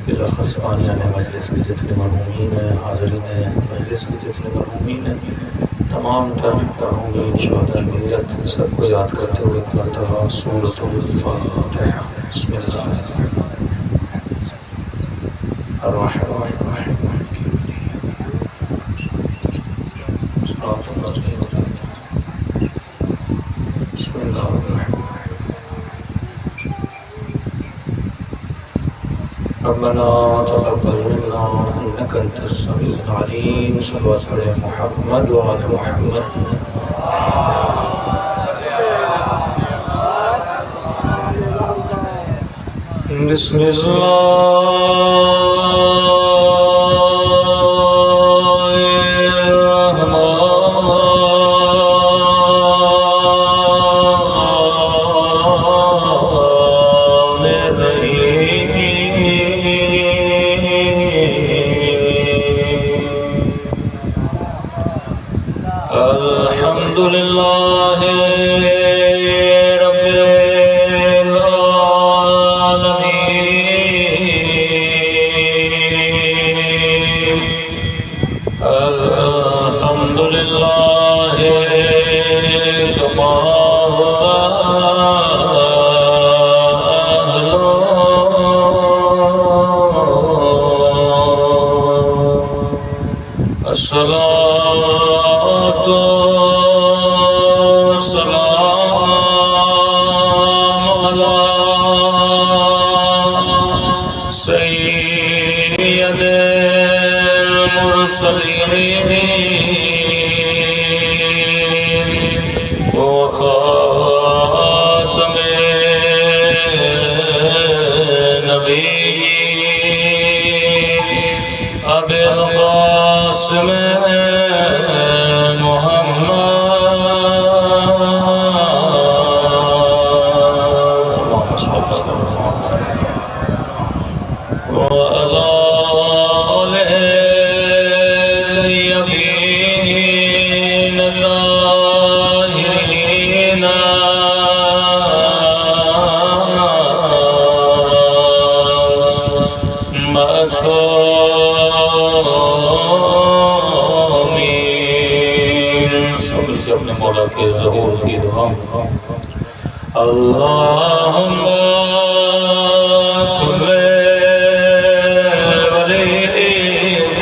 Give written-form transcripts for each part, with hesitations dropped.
بالاخص آنیان مجلس کے جتنے مرحومین ہیں، حاضرین مجلس کے جتنے مرحومین ہیں، تمام تر مرحومین شہداء ملت سب کو یاد کرتے ہوئے ایک مرتبہ سورۃ الفاتحہ۔ بسم اللہ الرحمن الرحیم صراط المستقیم۔ بسم اللہ الرحمن ربنا تقبل منا انك انت السميع العليم صلى على محمد وعلى محمد۔ بسم اللهم كن وليك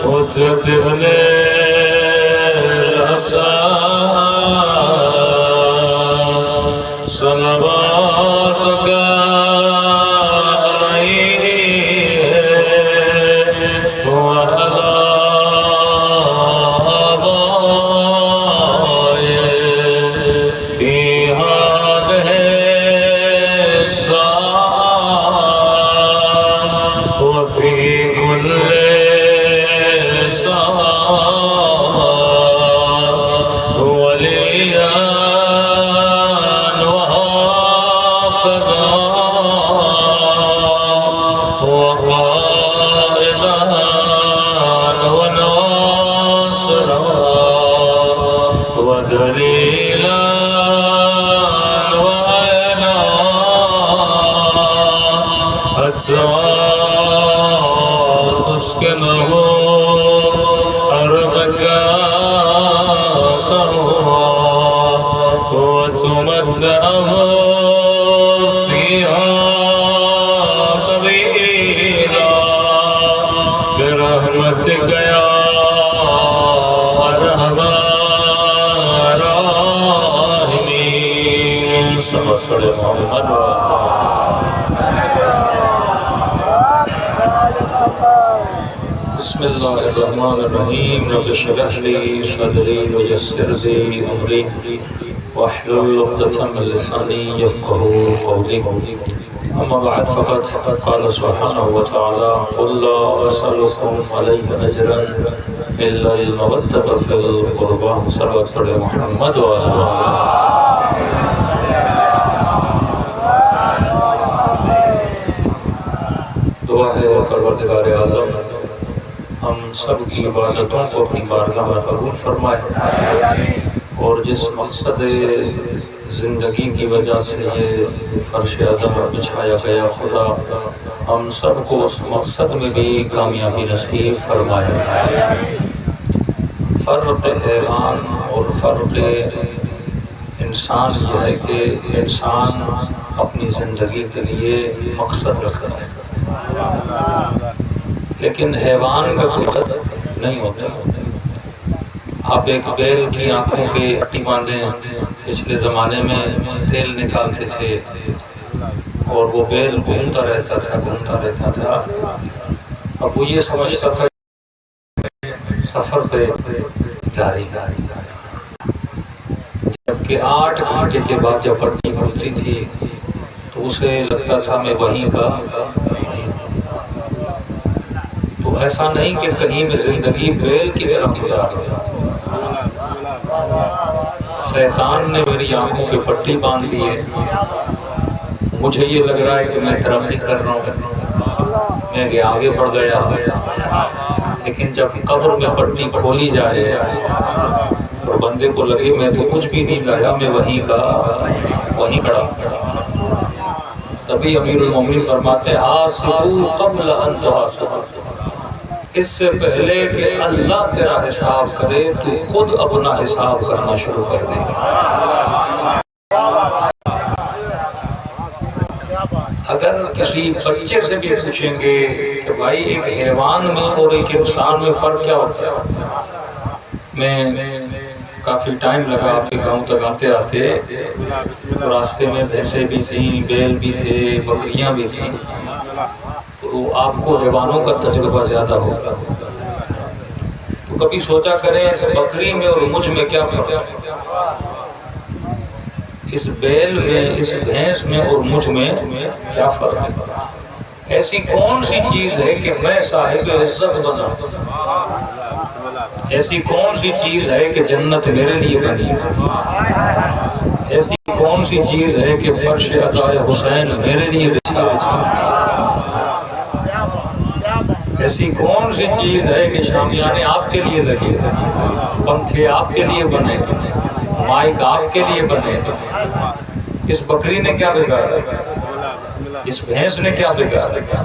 وتتب للأسى صلواتك تسكنه أرضك طوعا وتمتعه فيها طويلا برحمتك يا أرحم الراحمين صلى الله عليه وسلم۔ بسم الله الرحمن الرحيم رب اشرح لي صدري ويسر لي أمري واحلل عقدة من لساني يفقهوا قولي، أما بعد فقد قال سبحانه وتعالى قل لا أسألكم عليه أجرا إلا المودة في القربى صلى على محمد وعلى آله۔ دعا ہے پروردگار عالم ہم سب کی عبادتوں کو اپنی بارگاہ میں قبول فرمائے، اور جس مقصد زندگی کی وجہ سے یہ فرش عظم بچھایا گیا، خدا ہم سب کو اس مقصد میں بھی کامیابی نصیب فرمائے۔ فرق حیوان اور فرق انسان یہ ہے کہ انسان اپنی زندگی کے لیے مقصد رکھتا ہے، لیکن حیوان کا کوئی مقصد نہیں ہوتا۔ آپ ایک بیل کی آنکھوں پہ پٹی باندھیں، پچھلے زمانے میں تیل نکالتے تھے اور وہ بیل گھومتا رہتا تھا، اب وہ یہ سمجھتا تھا سفر پہ جاری، جبکہ 8 گھنٹے کے بعد جب پٹی کھلتی تھی تو اسے لگتا تھا میں وہیں کا وہیں۔ تو ایسا نہیں کہ کہیں میں زندگی بیل کی طرح گزار دیا۔ شیطان نے میری آنکھوں پہ پٹی باندھ دی ہے، مجھے یہ لگ رہا ہے کہ میں ترقی کر رہا ہوں، میں آگے بڑھ گیا، لیکن جب قبر میں پٹی کھولی جائے اور بندے کو لگے میں تو کچھ بھی نہیں لایا، میں وہیں کا وہیں کھڑا، تبھی امیر المومنین فرماتے ہیں حاسبوا قبل ان تحاسبوا، اس سے پہلے کہ اللہ تیرا حساب کرے تو خود اپنا حساب کرنا شروع کر دے۔ اگر کسی بچے سے بھی پوچھیں گے کہ بھائی ایک حیوان میں اور ایک انسان میں فرق کیا ہوتا ہے، میں کافی ٹائم لگا آپ کے گاؤں تک آتے راستے میں بھینسیں بھی تھیں، بیل بھی تھے، بکریاں بھی تھیں، تو آپ کو حیوانوں کا تجربہ زیادہ ہوگا، تو کبھی سوچا کریں اس بکری میں اور مجھ میں کیا فرق ہے، اس بیل میں، اس بھینس میں اور مجھ میں کیا فرق ہے؟ ایسی کون سی چیز ہے کہ میں صاحب عزت بنا؟ ایسی کون سی چیز ہے کہ جنت میرے لیے بنی؟ ایسی کون سی چیز ہے کہ فرش عزائے حسین میرے لیے بچھا؟ ایسی کون سی چیز ہے کہ شامیانے آپ کے لیے لگے، پنکھے آپ کے لیے بنے، مائک آپ کے لیے بنے؟ اس بکری نے کیا بگاڑا؟ اس بھینس نے کیا بگاڑا؟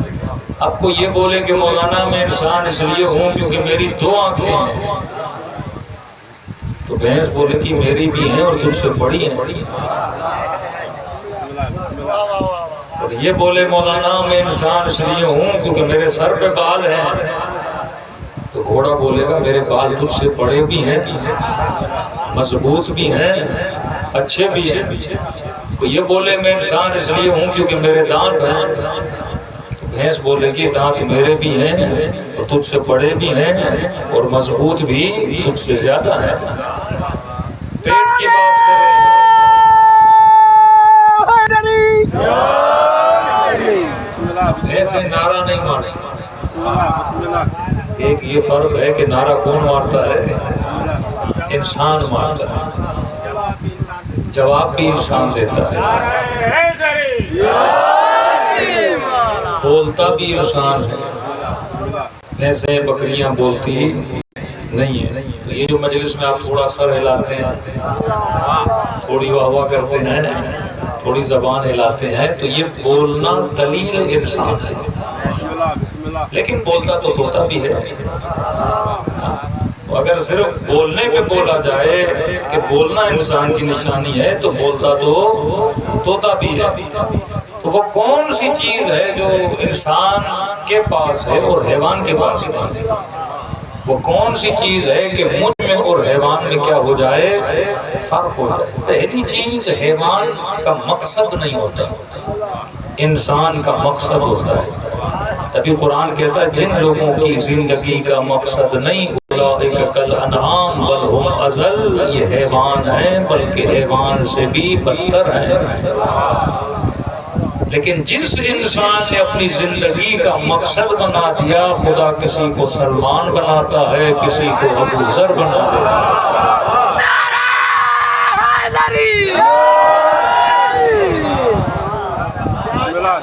اب کو یہ بولے کہ مولانا میں انسان اس لیے ہوں کیونکہ میری 2 آنکھیں ہیں، تو بھینس بولے کہ میری بھی ہیں اور تجھ سے بڑی ہیں۔ اور یہ بولے مولانا میں انسان اس لیے ہوں کیونکہ میرے سر پہ بال ہیں، تو گھوڑا بولے گا میرے بال تجھ سے بڑے بھی ہیں، مضبوط بھی ہیں، اچھے بھی ہیں۔ تو یہ بولے میں انسان اس لیے ہوں کیونکہ میرے دانت ہیں، تو بھینس بولے گی دانت میرے بھی ہیں اور تجھ سے بڑے بھی ہیں اور مضبوط بھی تجھ سے زیادہ ہیں۔ پیٹ کی بات کریں، ایسے نعرہ نہیں مارتے۔ ایک یہ فرق ہے کہ نعرہ کون مارتا ہے؟ انسان مارتا ہے، جواب بھی انسان دیتا ہے، بولتا بھی انسان ہے، ایسے بکریاں بولتی نہیں ہے۔ تو یہ جو مجلس میں آپ تھوڑا سر ہلاتے ہیں، تھوڑی واہ واہ کرتے ہیں، تھوڑی زبان ہلاتے ہیں، تو یہ بولنا دلیل انسان ہے، لیکن بولتا تو طوطا بھی ہے۔ اگر صرف بولنے پہ بولا جائے کہ بولنا انسان کی نشانی ہے تو بولتا تو طوطا بھی ہے۔ تو وہ کون سی چیز ہے جو انسان کے پاس ہے اور حیوان کے پاس ہے؟ وہ کون سی چیز ہے کہ مجھ میں اور حیوان میں کیا ہو جائے؟ فرق ہو جائے۔ پہلی چیز حیوان کا مقصد نہیں ہوتا، انسان کا مقصد ہوتا ہے۔ تبھی قرآن کہتا ہے جن لوگوں کی زندگی کا مقصد نہیں اولئک کالانعام بل ہم اضل، یہ حیوان ہیں بلکہ حیوان سے بھی بدتر ہیں۔ لیکن جس انسان نے اپنی زندگی کا مقصد بنا دیا، خدا کسی کو سلمان بناتا ہے، کسی کو ابو ذر بنا دیتا ہے۔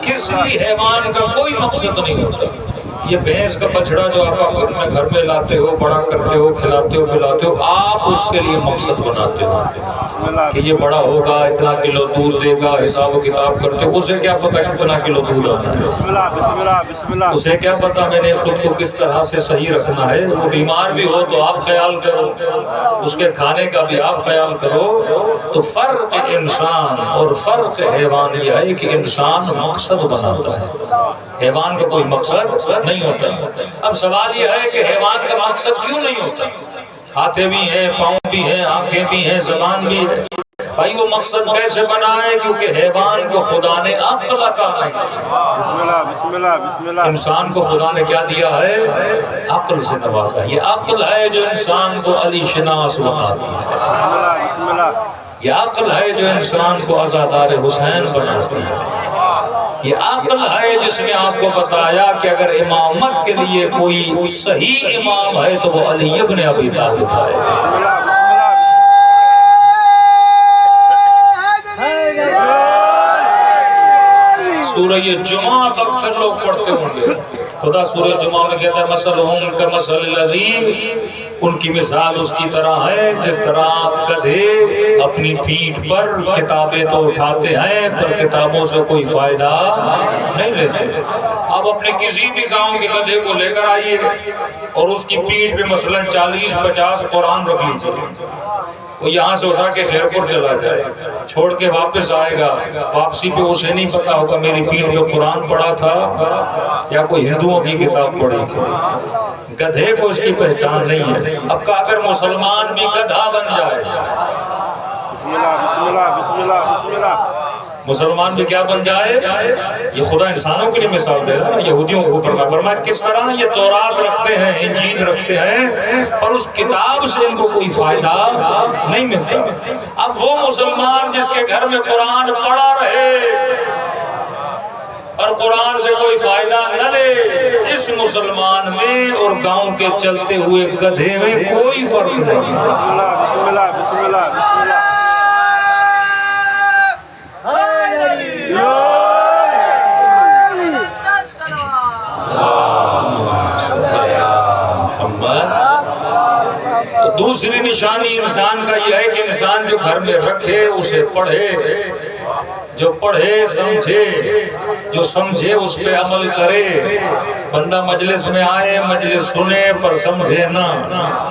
کسی حیوان کا کوئی مقصد نہیں ہوتا۔ یہ بھینس کا بچڑا جو آپ اپنے گھر میں لاتے ہو، بڑا کرتے ہو، کھلاتے ہو، پلاتے ہو، آپ اس کے لیے مقصد بناتے ہو۔ کہ یہ بڑا ہوگا اتنا کلو دودھ دے گا حساب و کتاب کرتے اسے کیا پتا کتنا کلو دودھ آنا ہے اسے کیا پتا میں نے خود کو کس طرح سے صحیح رکھنا ہے وہ بیمار بھی ہو تو آپ خیال کرو اس کے کھانے کا بھی آپ خیال کرو تو فرق انسان اور فرق حیوان یہ ہے کہ انسان مقصد بناتا ہے حیوان کا کوئی مقصد نہیں ہوتا اب سوال یہ ہے کہ حیوان کا مقصد کیوں نہیں ہوتا ہاتھیں بھی ہیں پاؤں بھی ہیں آنکھیں بھی ہیں زبان بھی ہے بھائی وہ مقصد کیسے بنا ہے کیونکہ حیوان کو خدا نے عقل عطا نہیں انسان کو خدا نے کیا دیا ہے عقل سے نوازا یہ عقل ہے جو انسان کو علی شناس بناتی ہے یہ عقل ہے جو انسان کو عزادار حسین بناتی ہے یہ عقل ہے جس نے آپ کو بتایا کہ اگر امامت کے لیے کوئی صحیح امام ہے تو وہ علی ابن ابی طالب ہے سورہ جمعہ اب اکثر لوگ پڑھتے ہوں گے خدا سورہ جمعہ میں کہتا ہے مثلہم کمثل الذی ان کی مثال اس کی طرح ہے جس طرح گدھے اپنی پیٹھ پر کتابیں تو اٹھاتے ہیں پر کتابوں سے کوئی فائدہ نہیں لیتے اب اپنے کسی بھی گاؤں کے گدھے کو لے کر آئیے اور اس کی پیٹھ پہ مثلا 40-50 قرآن رکھ لیجیے وہ یہاں سے اٹھا کے خیر پور چلا جائے چھوڑ کے واپس آئے گا واپسی پہ اسے نہیں پتا ہوگا میری پیٹھ پہ قرآن پڑھا تھا یا کوئی ہندوؤں کی کتاب پڑھی تھی گدھے کو اس کی پہچان نہیں ہے اب کا اگر مسلمان بھی گدھا بن جائے مسلمان بھی کیا بن جائے یہ خدا انسانوں کے لیے مثال دے رہا ہے یہودیوں کو فرمایا کس طرح یہ تورات رکھتے ہیں انجیل رکھتے ہیں اور اس کتاب سے ان کو کوئی فائدہ نہیں ملتا اب وہ مسلمان جس کے گھر میں قرآن پڑھا رہے اور قرآن سے کوئی فائدہ نہ لے اس مسلمان میں اور گاؤں کے چلتے ہوئے گدھے میں کوئی فرق نہیں دوسری نشانی انسان کا یہ ہے کہ انسان جو گھر میں رکھے اسے پڑھے جو پڑھے سمجھے جو سمجھے اس پہ عمل کرے بندہ مجلس میں آئے مجلس سنے پر سمجھے نہ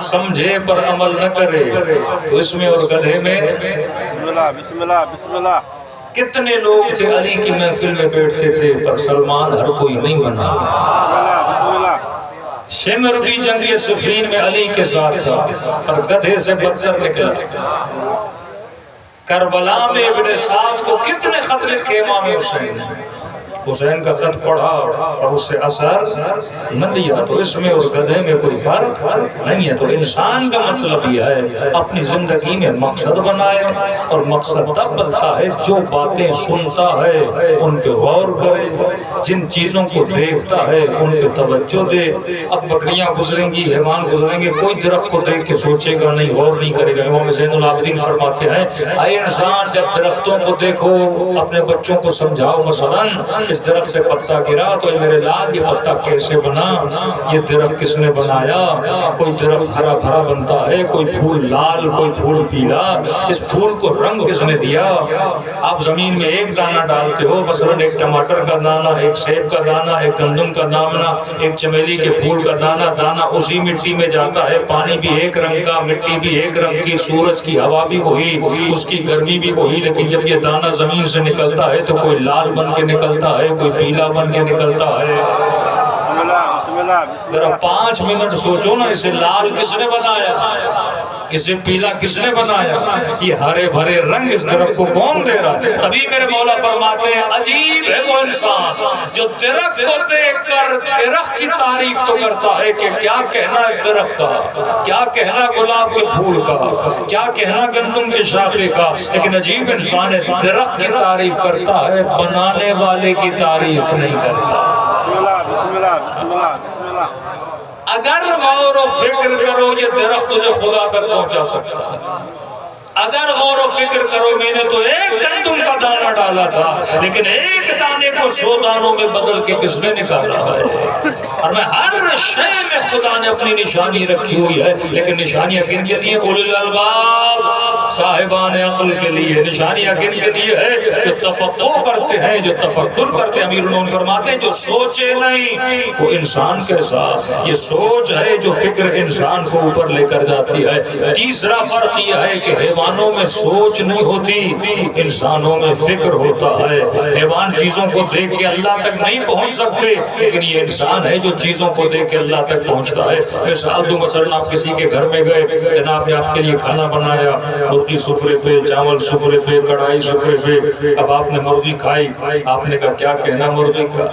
سمجھے پر عمل نہ کرے تو اس میں اور گدھے میں بسم اللہ کتنے لوگ تھے علی کی محفل میں بیٹھتے تھے پر سلمان ہر کوئی نہیں بنا شمر بھی جنگ صفین میں علی کے ساتھ تھا پر گدھے سے بدتر نکلا کربلا میں ابن سعد کو کتنے خط لکھے امام حسین کا خط پڑھا اور اس سے اثر نہ لیا تو اس میں اور گدھے میں کوئی فرق نہیں ہے تو انسان کا مطلب یہ ہے اپنی زندگی میں مقصد بنائے اور مقصد تب بنتا ہے جو باتیں سنتا ہے ان پہ غور کرے جن چیزوں کو دیکھتا ہے ان پہ توجہ دے اب بکریاں گزریں گی حیوان گزریں گے کوئی درخت کو دیکھ کے سوچے گا نہیں غور نہیں کرے گا امام زین العابدین فرماتے ہیں اے انسان جب درختوں کو دیکھو اپنے بچوں کو سمجھاؤ مثلا اس درخت سے پتا گرا تو میرے لال یہ پتا کیسے بنا یہ درخت کس نے بنایا کوئی درخت ہرا بھرا بنتا ہے کوئی پھول لال کوئی پھول پیلا اس پھول کو رنگ کس نے دیا آپ زمین میں ایک دانہ ڈالتے ہو مثلا ایک ٹماٹر کا دانہ ایک سیب کا دانہ ایک گندم کا دانہ ایک چمیلی کے پھول کا دانہ اسی مٹی میں جاتا ہے پانی بھی ایک رنگ کا مٹی بھی ایک رنگ کی سورج کی ہوا بھی وہی اس کی گرمی بھی وہی لیکن جب یہ دانہ زمین سے نکلتا ہے تو کوئی لال بن کے نکلتا ہے کوئی پیلا بن کے نکلتا ہے ذرا 5 منٹ سوچو نا اسے لال کس نے بنایا اسے پیلا کس نے بنایا یہ ہرے بھرے رنگ اس درخت کو کون دے رہا ہے تبھی میرے مولا فرماتے ہیں عجیب ہے وہ انسان جو درخت کو دیکھ کر درخت کی تعریف تو کرتا ہے کہ کیا کہنا اس درخت کا کیا کہنا گلاب کے پھول کا کیا کہنا گندم کے شاخے کا لیکن عجیب انسان ہے درخت کی تعریف کرتا ہے بنانے والے کی تعریف نہیں کرتا اگر غور و فکر کرو یہ درخت تجھے خدا تک پہنچا سکتا ہے اگر غور و فکر کرو میں نے تو ایک گندم کا دانہ ڈالا تھا لیکن ایک دانے کو 100 دانوں میں بدل کے کس نے نکالا ہے؟ اور میں ہر شے میں خدا نے اپنی نشانی رکھی ہوئی ہے، لیکن نشانیاں کن کے لیے؟ اولو الالباب، صاحبان عقل کے لیے۔ نشانیاں کن کے لیے ہے؟ جو تفقع کرتے ہیں، جو تفکر کرتے ہیں۔ امیر المومنین فرماتے ہیں جو سوچے نہیں وہ انسان کیسا؟ یہ سوچ ہے جو فکر انسان کو اوپر لے کر جاتی ہے۔ تیسرا فرق یہ ہے کہ حیوانوں میں سوچ نہیں ہوتی، انسانوں میں فکر ہوتا ہے۔ حیوان چیزوں کو دیکھ کے اللہ تک نہیں پہنچ سکتے، لیکن یہ انسان ہے جو چیزوں کو دیکھ کے اللہ تک پہنچتا ہے۔ مثال دوں، مثلا آپ کسی کے گھر میں گئے، جناب نے آپ کے لیے کھانا بنایا، مرغی سفرے پہ، چاول سفرے پہ، کڑھائی سفرے پہ، اب آپ نے مرغی کھائی، آپ نے کہا کیا کہنا مرغی کا،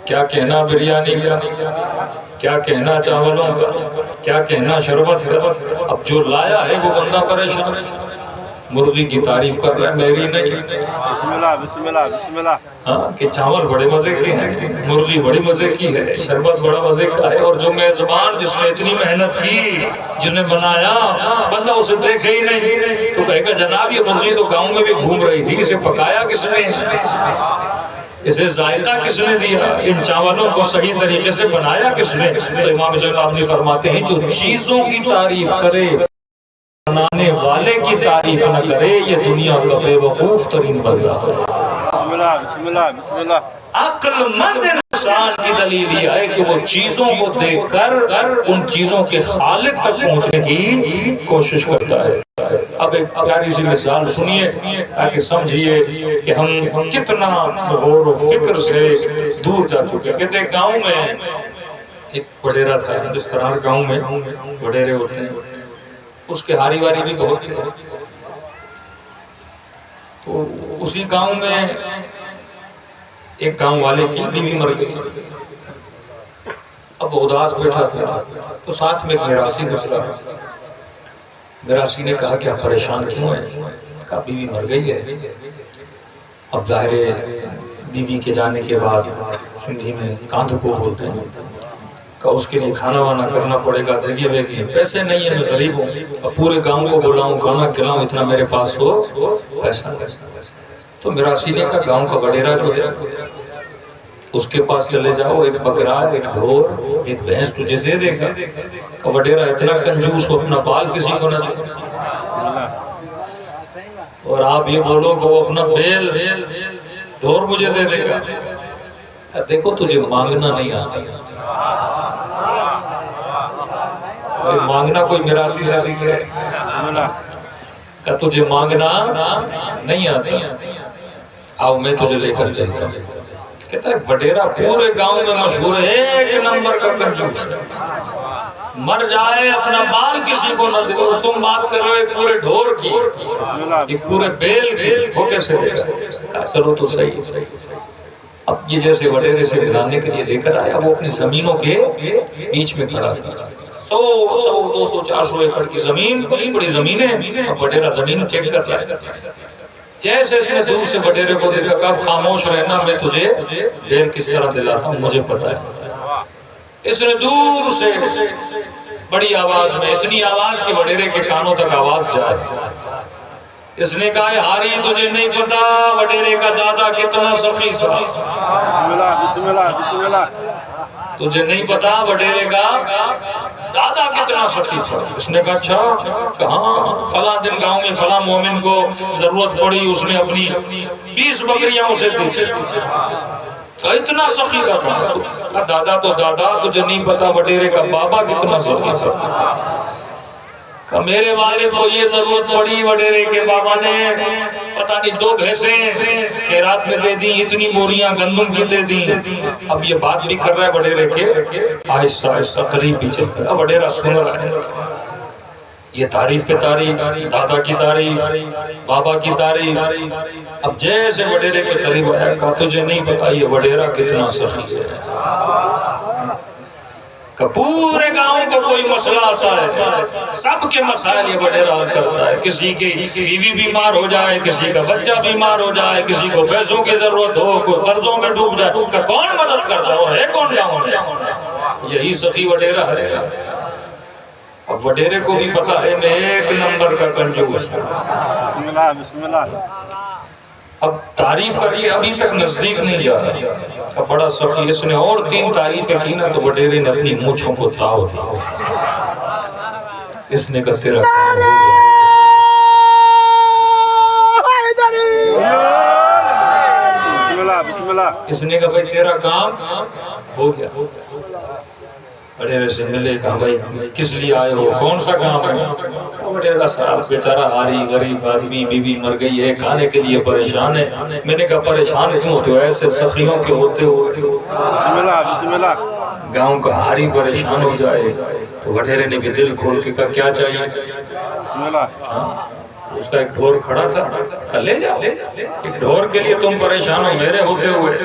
کیا کہنا بریانی کا، کیا کہنا چاولوں کا، کیا کہنا شربت کا۔ اب جو لایا ہے وہ بندہ پریشان، مرغی کی تعریف کر رہا ہے، میری نہیں۔ بسم اللہ بسم اللہ بسم اللہ۔ ہاں کہ چاول بڑے مزے کے ہیں، مرغی بڑی مزے کی ہے، شربت بڑا مزے کا ہے، اور جو میزبان جس نے اتنی محنت کی، جس نے بنایا، بندہ اسے دیکھے ہی نہیں تو کہے گا جناب یہ مرغی تو گاؤں میں بھی گھوم رہی تھی، اسے پکایا کس نے، اسے ذائقہ کس نے دیا، ان چاولوں کو صحیح طریقے سے بنایا کس نے؟ تو امام زین العابدین فرماتے ہیں جو چیزوں کی تعریف کرے بنانے والے کی تعریف نہ کرے یہ دنیا کا بے وقوف ترین بندہ ہے۔ بسم اللہ بسم اللہ بسم اللہ۔ عقل مند انسان کی دلیل یہ ہے کہ وہ چیزوں کو دیکھ کر ان چیزوں کے خالق تک پہنچنے کی کوشش کرتا ہے۔ اب ایک پیاری سی مثال سنیے تاکہ سمجھیے کہ ہم کتنا غور و فکر سے دور جا چکے ہیں۔ کہتے ہیں گاؤں میں ایک وڈیرا تھا، جس طرح گاؤں میں وڈیرے ہوتے ہیں، اس کے ہاری واری بھی بہت تھے۔ تو اسی گاؤں میں ایک گاؤں والے کی بیوی مر گئی، اب وہ اداس بیٹھا تھا تو ساتھ میں ایک میراثی گزرا۔ میراثی نے کہا کہ آپ پریشان کیوں ہیں؟ کہا بیوی مر گئی ہے۔ اب ظاہر ہے بیوی کے جانے کے بعد سندھی میں کاندھ کو بولتے ہیں، کہ اس کے لیے کھانا وانا کرنا پڑے گا، دیکھیے بیٹھیے پیسے نہیں ہیں، میں غریب ہوں، اب پورے گاؤں کو بلاؤں کھانا کھلاؤں، اتنا میرے پاس ہو پیسہ۔ تو میراثی نے کہا گاؤں کا وڈیرا جو ہے اس کے پاس چلے جاؤ، ایک بکرا، ایک ڈھور، ایک بھینس تجھے دے دے گا۔ کہ وڈیرا اتنا کنجوس وہ اپنا بال کسی کو نہ دے، اور آپ یہ بولو کہ وہ اپنا بیل ڈھور مجھے دے دے گا۔ کہ دیکھو تجھے مانگنا نہیں آتا، مانگنا کوئی میراثی سے سیکھ ہے، کہ تجھے مانگنا نہیں آتا، آؤ میں تجھے لے کر چلتا ہوں۔ کہتا ہے وڈیرا پورے گاؤں میں مشہور ہے، ایک نمبر کا کنجوس ہے، مر جائے اپنا بال کسی کو نہ دے، اور تم بات کر رہے ہو ایک پورے ڈھور کی، ایک پورے بیل کی، وہ کیسے دے گا؟ کہا چلو تو صحیح۔ اب یہ جیسے وڈیرے سے گھرانے کے لیے لے کر آیا، وہ اپنی زمینوں کے بیچ میں کھڑا تھا، 100 200 400 ایکڑ کی زمین، بڑی بڑی زمینیں، اب وڈیرا زمین چیک کر رہا ہے۔ جیسے اس نے دور سے وڈیرے کو دیکھا، کہا خاموش رہنا، میں تجھے بیل کس طرح دلاتا ہوں مجھے پتا ہے۔ اس نے دور سے بڑی آواز میں، اتنی آواز کہ وڈیرے کے کانوں تک آواز جائے، اس نے کہا ہاری تجھے نہیں پتا وڈیرے کا دادا کتنا سخی تھا، بسم اللہ بسم اللہ بسم اللہ۔ تجھے نہیں پتا وڈیرے کا دادا کتنا سخی تھا۔ اس نے کہا اچھا، کہاں؟ فلاں دن گاؤں میں فلاں مومن کو ضرورت پڑی، اس نے اپنی 20 بکریاں اسے دی، اتنا سخی تھا۔ کہا دادا تو دادا، تجھے نہیں پتا وڈیرے کا بابا کتنا سخی تھا۔ کہ میرے والد کو یہ ضرورت پڑی، وڈیرے کے بابا نے پتہ نہیں 2 بھینسیں کہ رات میں دے دی، اتنی بوریاں گندم کی دے دی۔ اب یہ بات بھی کر رہا ہے وڈیرے کے، آہستہ آہستہ قریب بھی چلتا ہے، وڈیرا سن رہا ہے، یہ تعریف پہ تعریف، دادا کی تعریف، بابا کی تعریف۔ اب جیسے وڈیرے کے قریب آیا، کہا تجھے نہیں پتا یہ وڈیرا کتنا سخی ہے، کہ پورے گاؤں کو کوئی مسئلہ آتا ہے، سب کے مسائل یہ وڈیرا حل کرتا ہے، کسی کی بیوی بیمار ہو جائے، کسی کا بچہ بیمار ہو جائے، کسی کو پیسوں کی ضرورت ہو، کوئی قرضوں میں ڈوب جائے، کہ کون مدد کرتا ہے؟ کون گاؤں ہے؟ یہی سخی وڈیرا ہے۔ اب وڈیرے کو بھی پتا ہے میں ایک نمبر کا کنجوس ہوں. بسم اللہ بسم اللہ. اب تعریف کر کے ابھی تک نزدیک نہیں جا رہا. اب بڑا سخی اس نے اور 3 تعریفیں کی نا تو وڈیرے نے اپنی مونچھوں کو تاؤ دیا. اس نے کہا تیرا کام ہو گیا. بسم اللہ بسم اللہ. اس نے کہا بھائی تیرا کام ہو گیا. وڈیرے سے ملے کہا بھائی کس لیے آئے ہو, کون سا کام ہے؟ وڈیرا صاحب بیچارہ ہاری غریب آدمی, بیوی مر گئی ہے, کھانے کے لیے پریشان ہے. میں نے کہا پریشان کیوں ہوتے ہو, ایسے سخیوں کے ہوتے ہو. بسم اللہ بسم اللہ. گاؤں کا ہاری پریشان ہو جائے تو وڈیرے نے بھی دل کھول کے کہا کیا چاہیے. بسم اللہ. اس کا ایک ڈھور کھڑا تھا, کہا لے جا. ایک ڈھور کے لیے تم پریشان ہو میرے ہوتے ہوئے.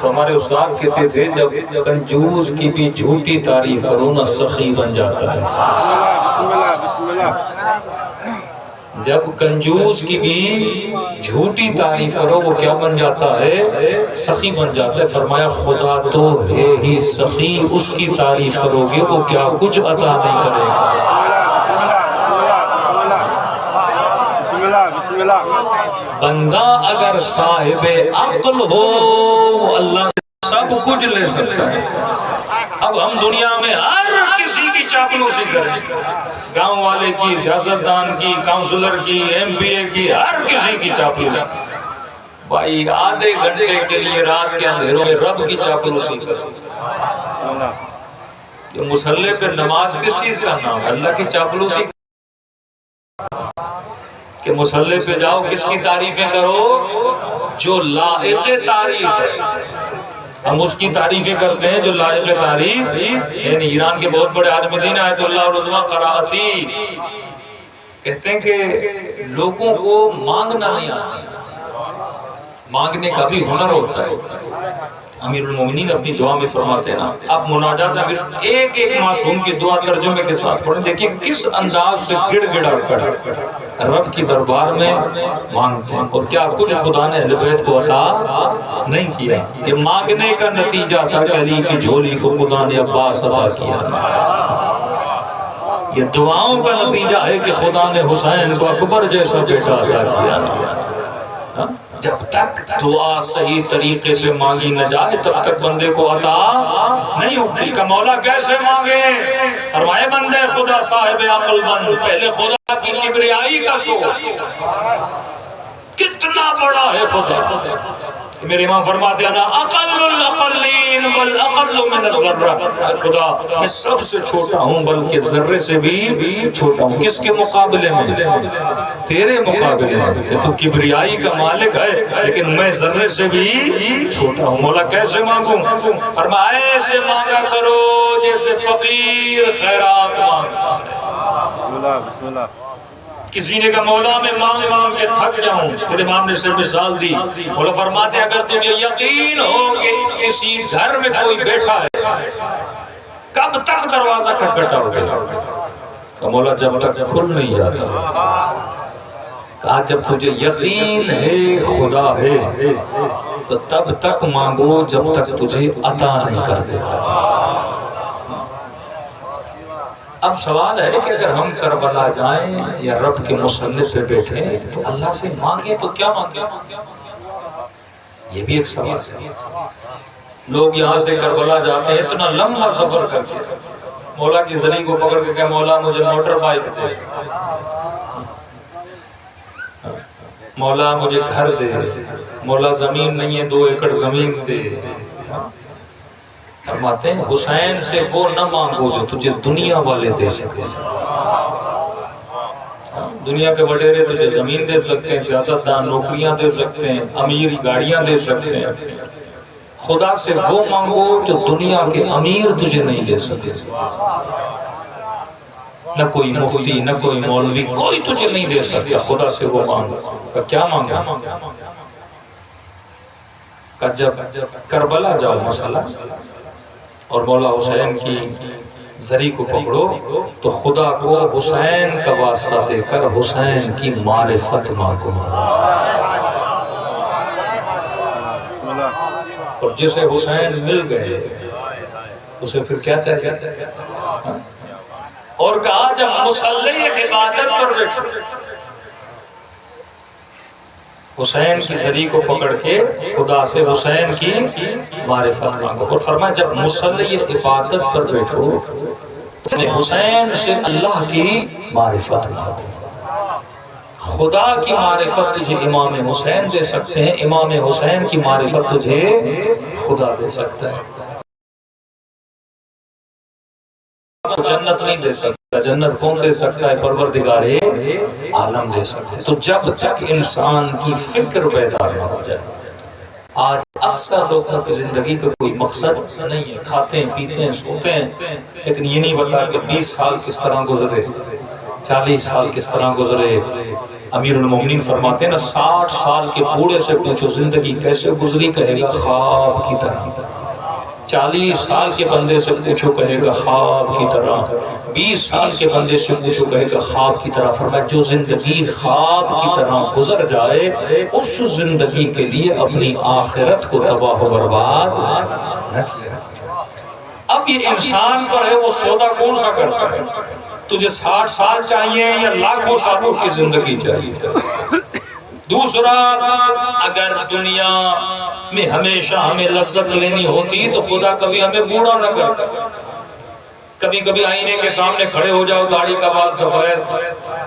تو ہمارے استاد کہتے تھے جب کنجوس کی بھی جھوٹی تعریف کرو نا سخی بن جاتا ہے. بسم اللہ بسم اللہ. جب کنجوس کی بھی جھوٹی تعریف کرو وہ کیا بن جاتا ہے, سخی بن جاتا ہے. فرمایا خدا تو ہے ہی سخی, اس کی تعریف کرو گے وہ کیا کچھ عطا نہیں کرے گا. بندہ اگر صاحب عقل ہو وہ اللہ سے سب کچھ لے سکتا ہے. اب ہم دنیا میں ہر کسی کی چاپلوسی کریں, گاؤں والے کی, سیاستدان کی, کاؤنسلر کی, ایم پی اے کی, ہر کسی کی چاپلوسی. بھائی آدھے گھنٹے کے لیے رات کے اندھیروں میں رب کی چاپلوسی کریں. یہ مصلی پہ نماز کس چیز کا نام ہے؟ اللہ کی چاپلوسی. کہ مصلی پہ جاؤ کس کی تعریفیں کرو, جو لائق تعریف ہے. ہم اس کی تعریفیں کرتے ہیں جو لائق تعریف. یعنی ایران کے بہت بڑے عالم دین آیت اللہ العظمہ قرائتی کہتے ہیں کہ لوگوں کو مانگنا نہیں آتا, مانگنے کا بھی ہنر ہوتا ہے. امیر المومنین اپنی دعا میں فرماتے ہیں نا, آپ مناجات امیر ایک ایک معصوم کی دعا ترجمے کے ساتھ پڑھیں, دیکھیں کس انداز سے گڑ گڑا کر رب کی دربار میں مانگتے ہیں. اور کیا کچھ خدا نے اہل بیت کو عطا نہیں کیا. یہ مانگنے کا نتیجہ تھا کہ علی کی جھولی کو خدا نے عباس عطا کیا. یہ دعاؤں کا نتیجہ ہے کہ خدا نے حسین کو اکبر جیسا بیٹا عطا کیا. جب تک دعا صحیح طریقے سے مانگی نہ جائے تب تک بندے کو عطا نہیں ہوتی. کہ مولا کیسے مانگے؟ فرمائے بندے خدا صاحب عقل بن, پہلے خدا کی کبریائی کا سوچ, کتنا بڑا ہے خدا. میرے امام فرماتے ہیں نا اقل الاقلین بل اقل من الذرہ, خدا میں سب سے چھوٹا ہوں بلکہ ذرے سے بھی چھوٹا ہوں. کس کے مقابلے میں؟ تیرے مقابلے میں, کہ تو کبریائی کا مالک ہے لیکن میں ذرے سے بھی چھوٹا ہوں. مولا کیسے مانگوں؟ فرمایا ایسے مانگا کرو جیسے فقیر خیرات مانگتا ہے. بسم اللہ بسم اللہ. کسی نے کہا مولا میں مانگ مانگ کے تھک جاؤں. پھر امام نے صرف مثال دی. مولا فرماتے اگر تجھے یقین ہو کہ کسی گھر میں کوئی بیٹھا ہے, کب تک دروازہ کھٹکھٹا ہوگا؟ کہ مولا جب تک کھل نہیں جاتا. کہا جب تجھے یقین ہے خدا ہے تو تب تک مانگو جب تک تجھے عطا نہیں کر دیتا. اب سوال ہے کہ اگر ہم کربلا جائیں یا رب کے مصلی پہ بیٹھیں تو اللہ سے مانگیں تو کیا مانگیں؟ یہ بھی ایک سوال ہے. لوگ یہاں سے کربلا جاتے ہیں اتنا لمبا سفر کر کے, مولا کی زری کو پکڑ کے کہ مولا مجھے موٹر بائک دے, مولا مجھے گھر دے, مولا زمین نہیں ہے 2 ایکڑ زمین دے. فرماتے ہیں حسین سے وہ نہ مانگو جو تجھے دنیا والے دے سکتے ہیں. دنیا کے وڈیرے تجھے زمین دے سکتے ہیں, سیاستدان نوکریاں دے سکتے ہیں, امیر گاڑیاں دے سکتے ہیں. خدا سے وہ مانگو جو دنیا کے امیر تجھے نہیں دے سکتے. نہ کوئی مفتی نہ کوئی مولوی کوئی تجھے نہیں دے سکتا. خدا سے وہ مانگو. کیا مانگا؟ کہ جب کربلا جاؤ مسئلہ اور مولا حسین کی زری کو پکڑو تو خدا کو حسین کا واسطہ دے کر حسین کی معرفت مانگو. اور جسے حسین مل گئے اسے پھر کیا چاہیے؟ اور کہا جب مصلی عبادت پر بیٹھے حسین کی زری کو پکڑ کے خدا سے حسین کی معرفت مانگو، اور فرمایا جب مصلی عبادت پر بیٹھو حسین سے اللہ کی معرفت مانگو۔ خدا کی معرفت تجھے امام حسین دے سکتے ہیں، امام حسین کی معرفت تجھے خدا دے سکتا ہے۔ جنت نہیں دے سکتا، جنت کون دے سکتا ہے؟ پروردگار عالم دے سکتے۔ تو جب تک انسان کی فکر بیدار نہ ہو جائے، آج اکثر لوگوں کی زندگی کا کوئی مقصد نہیں ہے، کھاتے ہیں پیتے ہیں سوتے ہیں، لیکن یہ نہیں بتا کہ 20 سال کس طرح گزرے، 40 سال کس طرح گزرے۔ امیر المومنین فرماتے ہیں نا 60 سال کے بوڑھے سے پوچھو زندگی کیسے گزری، کہے گا خواب کی طرح۔ 40 سال کے بندے سے پوچھو کہے گا خواب کی طرح، 20 سال کے بندے سے پوچھو کہے گا خواب کی طرح۔ فرمایا جو زندگی خواب کی طرح گزر جائے اس زندگی کے لیے اپنی آخرت کو تباہ و برباد نہ کیا۔ اب یہ انسان پر ہے وہ سودا کون سا کر سکے؟ تجھے 60 سال چاہیے یا لاکھوں سالوں کی زندگی چاہیے؟ دوسرا، اگر دنیا میں ہمیشہ ہمیں لذت لینی ہوتی تو خدا کبھی ہمیں بوڑھا نہ کرتا۔ کبھی کبھی آئینے کے سامنے کھڑے ہو جاؤ، داڑھی کا بال سفید،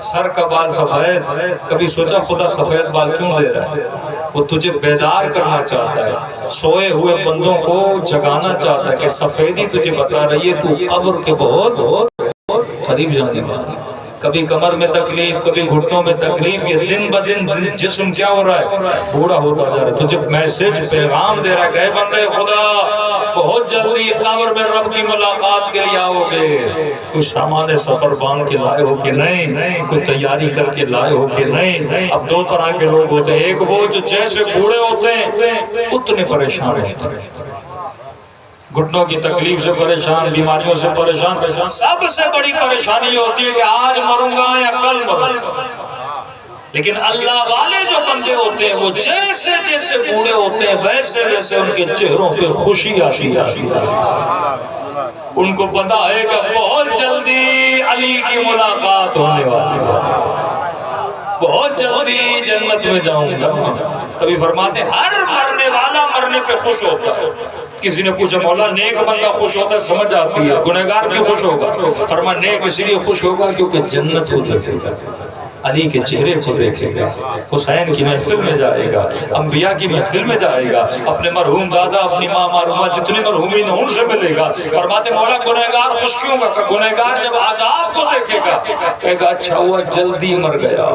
سر کا بال سفید، کبھی سوچا خدا سفید بال کیوں دے رہا ہے؟ وہ تجھے بیدار کرنا چاہتا ہے، سوئے ہوئے بندوں کو جگانا چاہتا ہے کہ سفیدی تجھے بتا رہی ہے تو قبر کے بہت قریب جانے والی۔ کبھی کمر میں تکلیف، کبھی گھٹنوں میں تکلیف، یہ دن بدن جسم کیا ہو رہا ہے؟ بوڑھا ہوتا جا رہا ہے۔ تجھے میسج پیغام دے رہا ہے کہ بندے خدا بہت جلدی قبر میں رب کی ملاقات کے لیے آؤ گے۔ کوئی سامان سفر باندھ کے لائے ہو کہ نہیں، کوئی تیاری کر کے لائے ہو کہ نہیں۔ اب دو طرح کے لوگ ہوتے ہیں، ایک وہ جو جیسے بوڑھے ہوتے ہیں اتنے پریشان ہوتے ہیں، گھٹنوں کی تکلیف سے پریشان، بیماریوں سے پریشان۔ سب سے بڑی پریشانی ہوتی ہے کہ آج مروں گا یا کل مروں گا۔ لیکن اللہ والے جو بندے ہوتے ہیں وہ جیسے جیسے بوڑھے ہوتے ہیں ویسے ویسے ان کے چہروں پہ خوشی آتی ہے۔ ان کو پتا ہے کہ بہت جلدی علی کی ملاقات ہونے والی ہے، بہت جلدی جنت میں جاؤں گا۔ کبھی فرماتے ہر مرنے والا مرنے پہ خوش ہوتا ہے۔ کسی نے پوچھا مولا نیک بندہ خوش ہوتا ہے، سمجھ آتی ہے، گنہگار بھی خوش ہوگا؟ فرمایا نیک اس لیے خوش ہوگا کیونکہ جنت کو دیکھے گا، علی کے چہرے کو دیکھے گا، حسین کی محفل میں جائے گا، انبیاء کی محفل میں جائے گا، اپنے مرحوم دادا اپنی ماں مرحومہ جتنے مرحومین ان سے ملے گا۔ فرماتے مولا گنہگار خوش کیوں گا؟ کہ گنہگار جب عذاب کو دیکھے گا کہے گا اچھا ہوا جلدی مر گیا۔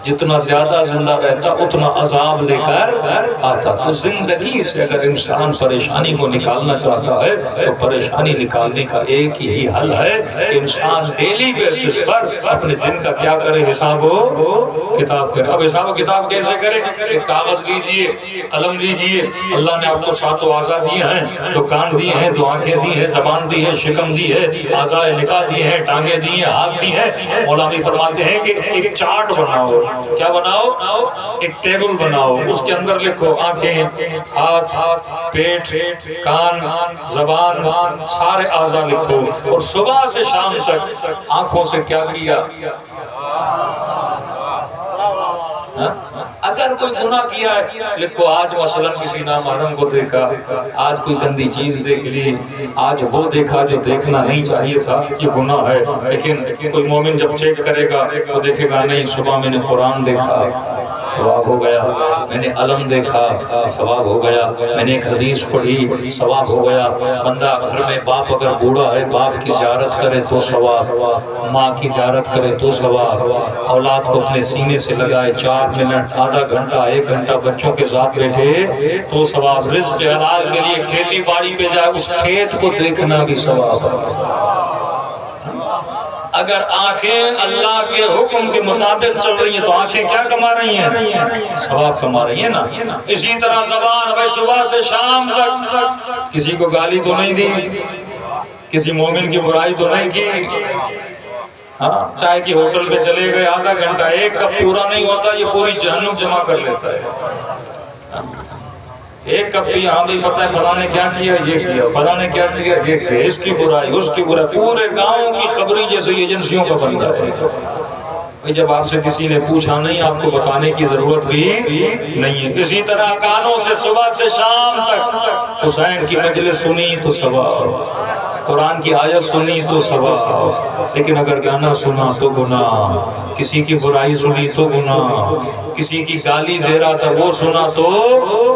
جتنا زیادہ زندہ رہتا اتنا عذاب لے کر آتا۔ تو زندگی سے اگر انسان پریشانی کو نکالنا چاہتا ہے تو پریشانی نکالنے کا ایک ہی حل ہے کہ انسان ڈیلی بیسس پر اپنے دن کا کیا کرے، حساب و کتاب کرے۔ اب حساب و کتاب کیسے کرے؟ ایک کاغذ لیجئے، قلم لیجئے۔ اللہ نے آپ کو 7 اعضاء دیے ہیں، 2 کان دیے ہیں، 2 آنکھیں دی ہیں، زبان دی ہے، شکم دی ہے، اعضاء نکاح دی ہیں، ٹانگیں دی ہیں، ہاتھ دی ہیں۔ مولانا فرماتے ہیں کہ ایک چارٹ بناؤ۔ کیا بناؤ؟ ایک ٹیبل بناؤ، اس کے اندر لکھو آنکھیں، ہاتھ، پیٹ، کان، زبان، سارے اعضاء لکھو، اور صبح سے شام تک آنکھوں سے کیا کیا۔ اگر کوئی گناہ کیا ہے لکھو، آج مثلا کسی نامحرم کو دیکھا، آج کوئی گندی چیز دیکھ لی، آج وہ دیکھا جو دیکھنا نہیں چاہیے تھا، یہ گناہ ہے۔ لیکن کوئی مومن جب چیک کرے گا وہ دیکھے گا نہیں، صبح میں نے قرآن دیکھا، ثواب ہو گیا، میں نے علم دیکھا، ثواب ہو گیا، میں نے ایک حدیث پڑھی، ثواب ہو گیا۔ بندہ گھر میں باپ اگر بوڑھا ہے باپ کی زیارت کرے تو ثواب، ماں کی زیارت کرے تو ثواب، اولاد کو اپنے سینے سے لگائے 4 منٹ، آدھا گھنٹہ، 1 گھنٹہ بچوں کے ساتھ بیٹھے تو ثواب، رزق حلال کے لیے کھیتی باڑی پہ جائے اس کھیت کو دیکھنا بھی ثواب ہے۔ اگر آنکھیں اللہ کے حکم کے مطابق چل رہی ہیں تو آنکھیں کیا کما رہی ہیں؟ ثواب کما رہی ہیں نا۔ اسی طرح زبان، بھائی صبح سے شام تک کسی کو گالی تو نہیں دی، کسی مومن کی برائی تو نہیں کی، چائے کی ہوٹل پہ چلے گئے، آدھا گھنٹہ 1 کپ پورا نہیں ہوتا، یہ پوری جہنم جمع کر لیتا ہے۔ ایک کپ پیا، ہاں بھائی پتہ ہے فلاں نے کیا کیا، یہ کیا، فلاں نے کیا کیا، یہ کیا، اس کی برائی اس کی برائی، پورے گاؤں کی خبری جیسے ایجنسیوں کا بندہ ہے۔ بھئی جب آپ سے کسی نے پوچھا نہیں، آپ کو بتانے کی ضرورت بھی نہیں ہے۔ اسی طرح کانوں سے صبح سے شام تک حسین کی مجلس سنی تو ثواب، قرآن کی آیت سنی تو ثواب، لیکن اگر گانا سنا تو گناہ، کسی کی برائی سنی تو گناہ، کسی کی گالی دے رہا تھا وہ سنا تو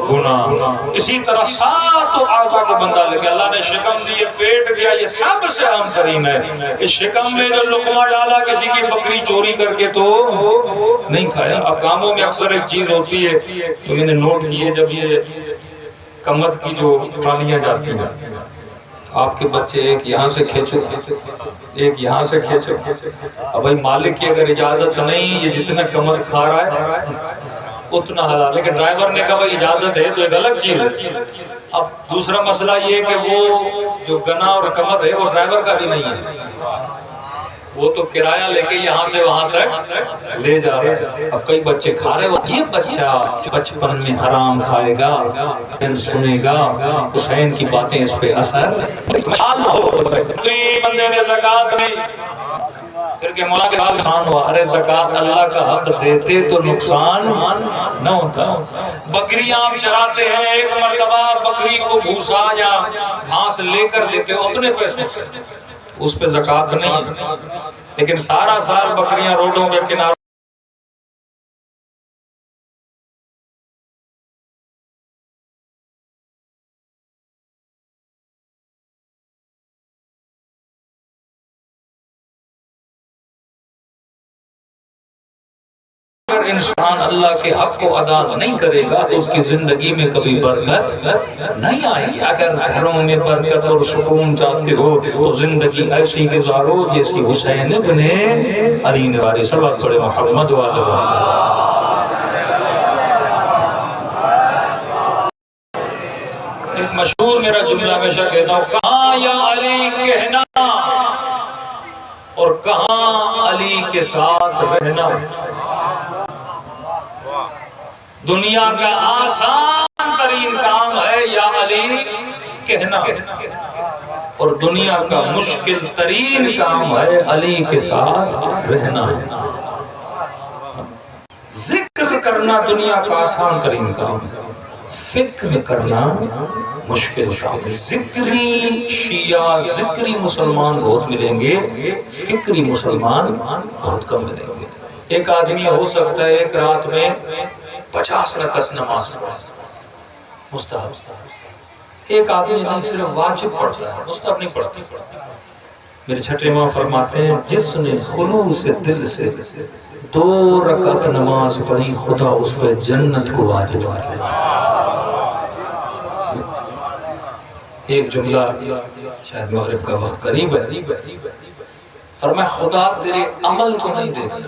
گناہ۔ اسی طرح سات اعضاء کو بندہ لے کے اللہ نے شکم دی، پیٹ دیا، یہ سب سے عام ترین ہے۔ اس شکم میں جو لقمہ ڈالا کسی کی بکری چوری کر کے تو نہیں کھایا۔ اب کاموں میں اکثر ایک چیز ہوتی ہے جو میں نے نوٹ کی ہے، جب یہ کمد کی جو ٹرالیاں جاتی ہیں، آپ کے بچے ایک یہاں سے کھینچو ایک یہاں سے کھینچو، اب بھائی مالک کی اگر اجازت نہیں، یہ جتنا کمد کھا رہا ہے اتنا حلال، لیکن ڈرائیور نے کہا بھائی اجازت ہے تو ایک الگ چیز ہے۔ اب دوسرا مسئلہ یہ کہ وہ جو گنا اور کمد ہے وہ ڈرائیور کا بھی نہیں ہے، وہ تو کرایہ لے کے یہاں سے وہاں تک لے جا رہے ہیں۔ اب کئی بچے کھا رہے ہو، یہ بچہ بچپن میں حرام کھائے گا، سنے گا، حسین کی باتیں اس پہ اثر بندے نے زکاة نہیں، پھر کہ مولا کے حال خان ہوا، ارے زکاة اللہ کا حق دیتے تو نقصان نہ ہوتا۔ بکریاں آپ چراتے ہیں، ایک مرتبہ بکری کو بھوسا یا گھاس لے کر دیتے ہو اپنے پیسے، اس پہ زکاة نہیں، لیکن سارا سال بکریاں روڈوں کے کناروں انسان اللہ کے حق کو ادا نہیں کرے گا تو اس کی زندگی میں کبھی برکت نہیں آئے گی۔ اگر گھروں میں برکت اور سکون چاہتے ہو تو زندگی ایسی گزارو جیسی حسین ابن علی نے والی صلوات پڑھے محمد والے۔ ایک مشہور میرا جملہ ہمیشہ کہتا ہوں، کہاں یا علی کہنا اور کہاں علی کے ساتھ رہنا، دنیا کا آسان ترین کام ہے یا علی کہنا، اور دنیا کا مشکل ترین کام ہے علی کے ساتھ رہنا۔ ذکر کرنا دنیا کا آسان ترین کام ہے، فکر کرنا مشکل کام ہے۔ ذکری شیعہ ذکری مسلمان بہت ملیں گے، فکری مسلمان بہت کم ملیں گے۔ ایک آدمی ہو سکتا ہے ایک رات میں 50 رکعت نماز مستحب، ایک آدمی نہیں صرف واجب پڑھتا ہے، مستحب نہیں پڑھتا۔ میرے چھٹے امام فرماتے ہیں جس نے خلوص دل سے 2 رکعت نماز پڑھی خدا اس پہ جنت کو واجب کر لیتا ہے۔ ایک جملہ شاید مغرب کا وقت قریب ہے، فرمایا خدا تیرے عمل کو نہیں دیکھتا،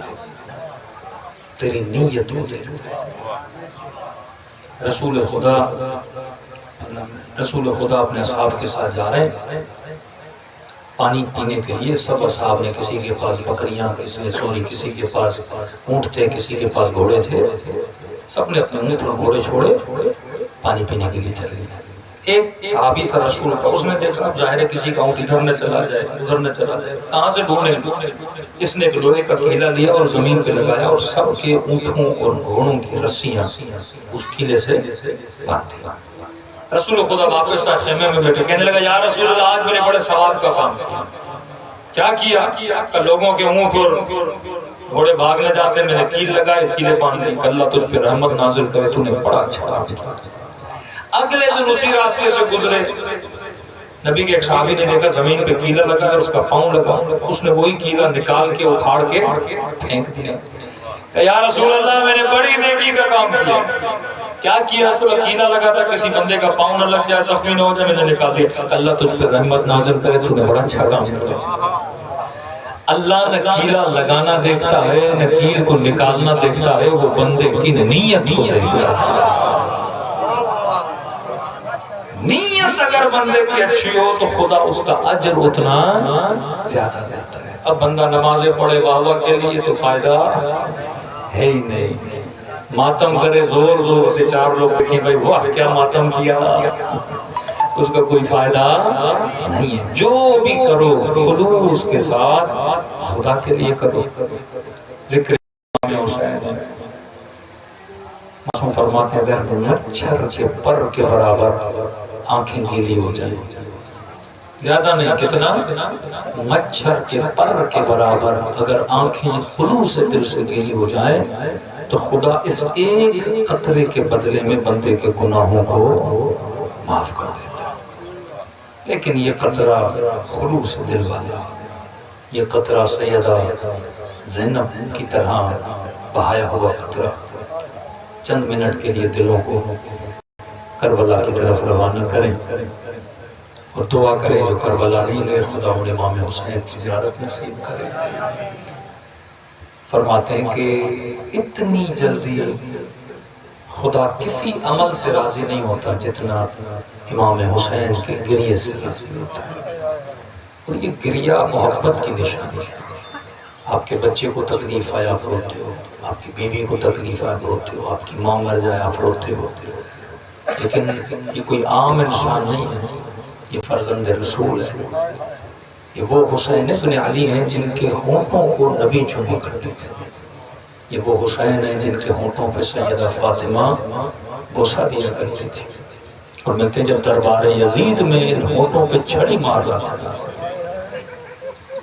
تیری نیت کو دیکھتا ہے۔ رسول خدا اپنے اصحاب کے ساتھ جا رہے ہیں پانی پینے کے لیے، سب اصحاب نے، کسی کے پاس بکریاں، کسی کے پاس اونٹ تھے، کسی کے پاس گھوڑے تھے، سب نے اپنے اونٹ اور گھوڑے چھوڑے پانی پینے کے لیے چلے گئے۔ ایک صحابی تھا رسول کا، اس نے دیکھا اب ظاہر ہے کسی کا اونٹ ادھر نہ چلا جائے ادھر نہ چلا جائے، کہاں سے ڈھونڈے، اس نے ایک لوہے کا کیلا لیا اور زمین پہ لگایا اور سب کے اونٹوں اور گھوڑوں کی رسیاں اس کیلے سے باندھ دی۔ رسول خدا واپس آئے خیمے میں بیٹھے، کہنے لگا یا رسول اللہ آج میں نے بڑے ثواب کا کام کیا کہ لوگوں کے اونٹ اور گھوڑے بھاگ نہ جاتے، میں نے کیل لگائے، کیلے باندھ دی، کہ اللہ تجھ پہ رحمت نازل کرے، تو نے بڑا اچھا کام کیا۔ اگلے دن اسی راستے سے گزرے، نبی کے ایک صحابی نے دیکھا زمین پہ کیلا لگا ہے، اس کا پاؤں لگا، اس نے وہی کیلا نکال کے اکھاڑ کے پھینک دیا، کہ یا رسول اللہ میں نے بڑی نیکی کا کام کیا۔ کیا کیا؟ کیلا لگا تھا کسی بندے کا پاؤں نہ لگ جائے، زخمی نہ ہو جائے، میں نے نکال دیا، کہ اللہ تجھ پہ رحمت نازل کرے، تو نے بڑا اچھا کام کیا۔ اللہ نہ کیلا لگانا دیکھتا ہے نہ کیل کو نکالنا دیکھتا ہے، وہ بندے کی نیت کو دیکھتا ہے۔ نیت اگر بندے کی اچھی ہو تو خدا اس کا اجر اتنا زیادہ دیتا ہے۔ اب بندہ نمازیں پڑھے واہ واہ کے لیے تو فائدہ ہے ہی نہیں، ماتم کرے زور زور سے، چار لوگ دیکھیں بھائی واہ کیا ماتم کیا، اس کا کوئی فائدہ نہیں ہے۔ جو بھی کرو خلوص کے ساتھ خدا کے لیے کرو۔ ذکر امام حسین معصوم فرماتے ہیں اگر مچھر کے پر کے برابر آنکھیں گیلی ہو جائیں، زیادہ نہیں کتنا، مچھر کے پر کے برابر اگر آنکھیں خلوص دل سے گیلی ہو جائیں تو خدا اس ایک قطرے کے بدلے میں بندے کے گناہوں کو معاف کر دیتا ہے۔ لیکن یہ قطرہ خلوص دل والا، یہ قطرہ سیدہ زینب کی طرح بہایا ہوا قطرہ چند منٹ کے لیے دلوں کو کربلا کی طرف روانہ کریں اور دعا کریں جو کربلا نہیں گئے خدا انہیں امام حسین کی زیارت نصیب کرے۔ فرماتے ہیں کہ اتنی جلدی خدا کسی عمل سے راضی نہیں ہوتا جتنا امام حسین کے گریے سے راضی ہوتا ہے، اور یہ گریہ محبت کی نشانی ہے۔ آپ کے بچے کو تکلیف آیا آپ روتے ہو، آپ کی بیوی کو تکلیف آیا آپ روتے ہو، آپ کی ماں مر جائے آپ روتے ہو، لیکن یہ کوئی عام انسان نہیں ہے، یہ فرزند رسول ہے۔ یہ وہ حسین ابن علی ہیں جن کے ہونٹوں کو نبی چوما کرتے تھے، یہ وہ حسین ہیں جن کے ہونٹوں پہ سیدہ فاطمہ بوسہ دیا کرتی تھی، اور ملتے ہیں جب دربار یزید میں ان ہونٹوں پہ چھڑی مار رہا تھا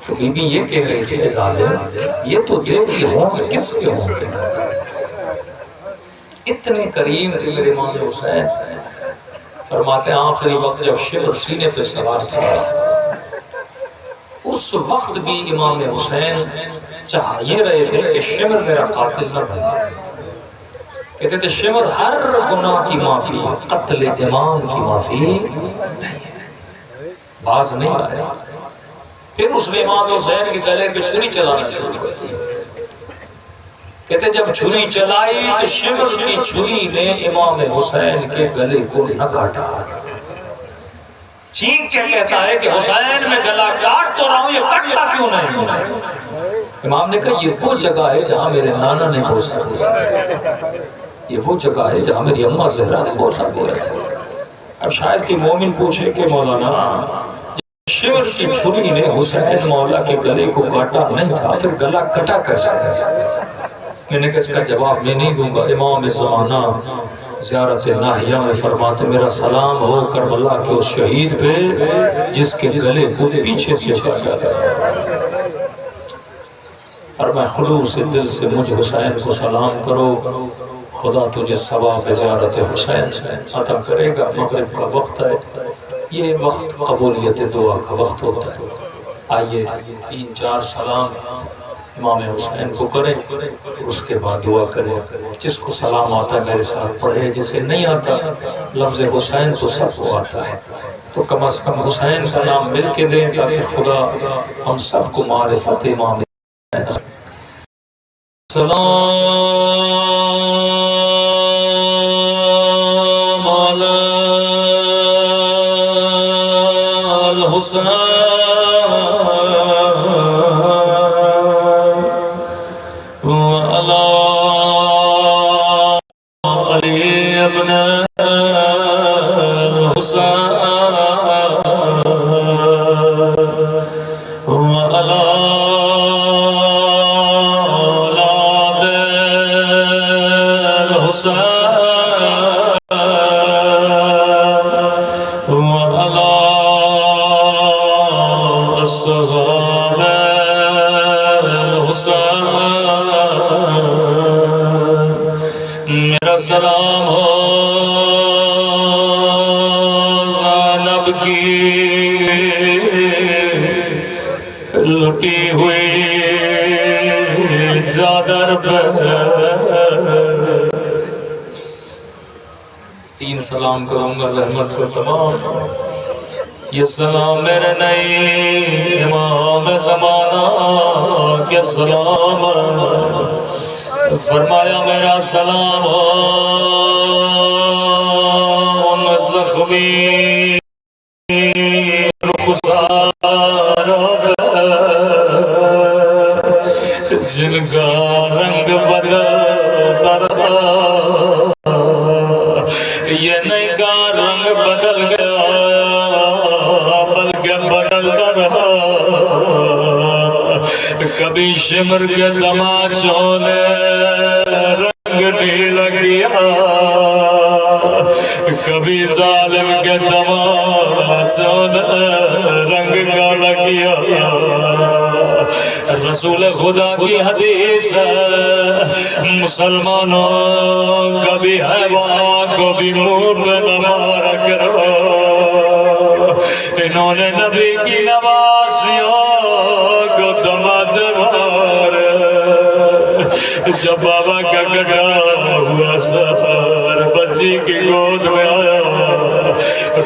تو بی بی یہ کہہ رہی تھی اے ظالم یہ تو دیکھ یہ ہونٹ کس کے ہونٹ ہیں، اتنے کریم تھے میرے امام حسین۔ فرماتے ہیں آخری وقت جب شمر سینے پہ سوار تھا اس وقت بھی امام حسین چاہیے رہے تھے کہ شمر میرا قاتل نہ بنے، کہتے تھے شمر ہر گناہ کی معافی، قتل امام کی معافی نہیں ہے، باز نہیں آئے۔ پھر اس نے امام حسین کے گلے پہ چھری چلانا شروع کر دیا، کہتے جب چھری چلائی تو شمر کی چھری نے امام حسین کے گلے کو نہ کاٹا، چیخ کے کہتا ہے کہ حسین میں گلا کاٹ تو رہا ہوں یہ کٹتا کیوں نہیں؟ امام نے کہا یہ وہ جگہ ہے جہاں میرے نانا نے بوسہ دیا تھا، یہ وہ جگہ ہے جہاں میری اماں زہرا نے بوسہ دیا تھا۔ اب شاید کہ مومن پوچھے کہ مولانا شمر کی چھری نے حسین مولا کے گلے کو کاٹا نہیں تھا پھر گلا کٹا کیسے ہے؟ میں نے کہا اس کا جواب میں نہیں دوں گا۔ امام زمانہ زیارت ناہیہ میں فرماتے میرا سلام ہو کربلا کے اس شہید پہ جس کے گلے کو پیچھے سے کاٹا گیا، فرمائے خلوص دل سے مجھ حسین کو سلام کرو، خدا تجھے ثواب زیارت حسین عطا کرے گا۔ مغرب کا وقت ہے، یہ وقت قبولیت دعا کا وقت ہوتا ہے، آئیے 3-4 سلام امام حسین کو کریں اس کے بعد دعا کریں۔ جس کو سلام آتا ہے میرے ساتھ پڑھے، جسے نہیں آتا لفظ حسین تو سب کو آتا ہے، تو کم از کم حسین کا نام مل کے دیں تاکہ خدا ہم سب کو معرفت امام حسین۔ سلام علی الحسین میرا سلام ہو زینب کی لٹی ہوئی چادر پہ۔ 3 سلام کروں گا زحمت کو تمام۔ یہ سلام میرے نئی امام زمانہ کے سلام، فرمایا میرا سلام ان زخمی رخساروں پہ جن کا رنگ بدل در رہا، یہ نہیں کا رنگ بدل گیا بلکہ بدلتا رہا، کبھی شمر کے تماچوں نے رنگ نیلا کیا، کبھی ظالم کے تماچوں نے رنگ کالا کیا۔ رسول خدا کی حدیث ہے، مسلمانوں کبھی حیوان کو بھی منہ پہ نہ مارا کرو، انہوں نے نبی کی نوازیوں کو تماچے مارے۔ جب بابا کا کٹا ہوا سر بچی کی گود میں آیا،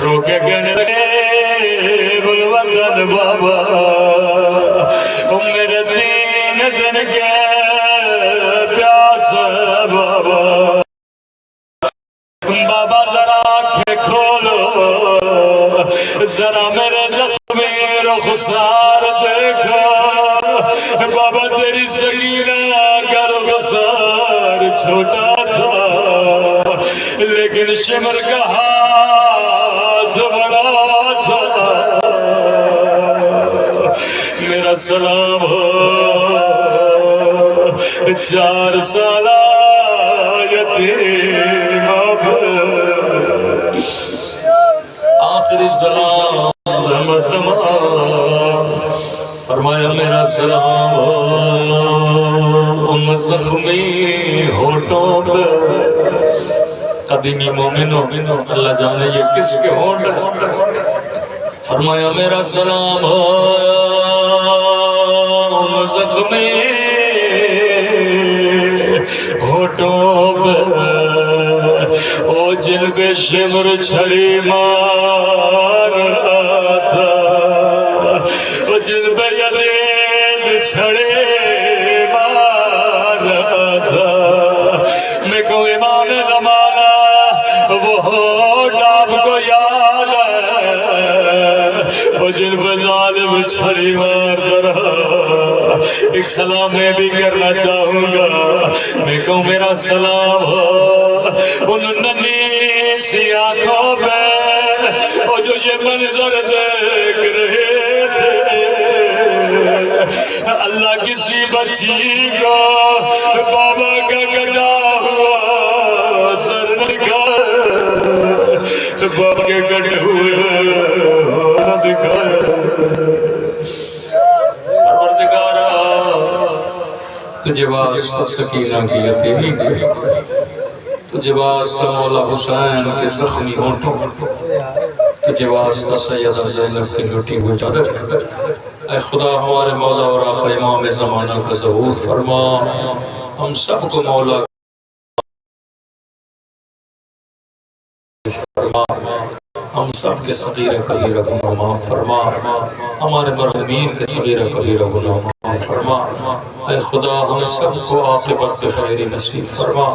رو کے کہنے لگے بلوطن بابا، میرے تین دن کے پیاس بابا، بابا ذرا آنکھیں کھولو، ذرا میرے زخمی رخسار دیکھو، بابا تیری سکینہ کا رخسار چھوٹا تھا لیکن شمر کا ہاتھ بڑا تھا۔ میرا سلام ہو 4 سالہ یتیم آخری سلام رحمت تمام، فرمایا میرا سلام ہو ان زخمی ہونٹوں پہ۔ قدیمی مومنوں، اللہ جانے یہ کس کے ہونٹ ہیں، فرمایا میرا سلام ہو ان زخمی ہونٹوں پہ، او جن پہ شمر چھڑی مار رہا تھا، او جن پہ یزید چھڑی مار رہا تھا۔ میں کو امام زمانہ وہ ہونٹ آپ کو یاد ہے، وہ جن پہ ظالم چھڑی مار رہا۔ ایک سلام میں بھی کرنا چاہوں گا، میں کہوں میرا سلام ہو ان ننھی سی آنکھوں پہ، وہ جو یہ منظر دیکھ رہے تھے۔ اللہ کسی بچی کو بابا کا کٹا ہوا سر دکھائے، بابا کے کٹے ہوئے نہ دکھائے۔ پروردگارا تجھے واسطہ سکینہ کی یتیمی کی، تجھے واسطہ مولا حسین کے زخمی ہونٹوں، تجھے واسطہ سیدہ زینب کی لٹی ہوئی چادر، اے خدا ہمارے مولا اور آقا امام زمانہ کا ظہور فرما، ہم سب کو مولا فرما، ہم سب کے صغیر کبیرہ گناہ معاف فرما، ہمارے مرحومین کے صغیر کبیرہ گناہ معاف فرما، اے خدا ہم سب کو عاقبت بخیر نصیب فرما،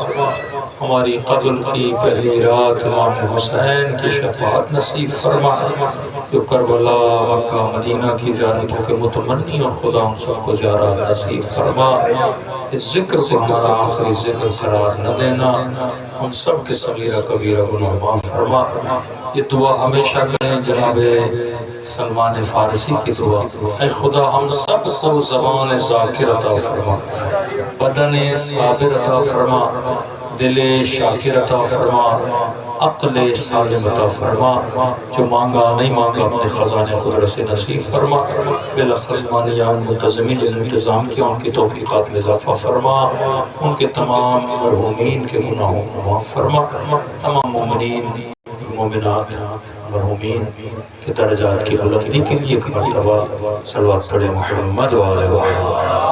ہماری قبر کی پہلی رات امام حسین کی شفاعت نصیب فرما، جو کربلا مکہ مدینہ کی زیارتوں کے متمنی، اور خدا ہم سب کو زیارت نصیب فرما۔ اس ذکر کو ہمارا آخری ذکر قرار نہ دینا، ہم سب کے صغیرہ کبیرہ گناہ معاف فرما۔ یہ دعا ہمیشہ کریں جناب سلمان فارسی کی دعا، اے خدا ہم سب کو زبان ذاکر عطا فرما، بدن صابر عطا فرما، دل شاکر عطا فرما، عقل سالم عطا فرما، جو مانگا نہیں مانگا اپنے خزانے قدرت سے نصیب فرما، بالاخص مانیان منتظمین انتظام کیا ان کی توفیقات میں اضافہ فرما، ان کے تمام مرحومین کے گناہوں کو معاف فرما، تمام مومنین مومنات مرحومین کے درجات کی بلندی کے لیے ایک مرتبہ صلوات پڑھے محمد وآلہ وآلہ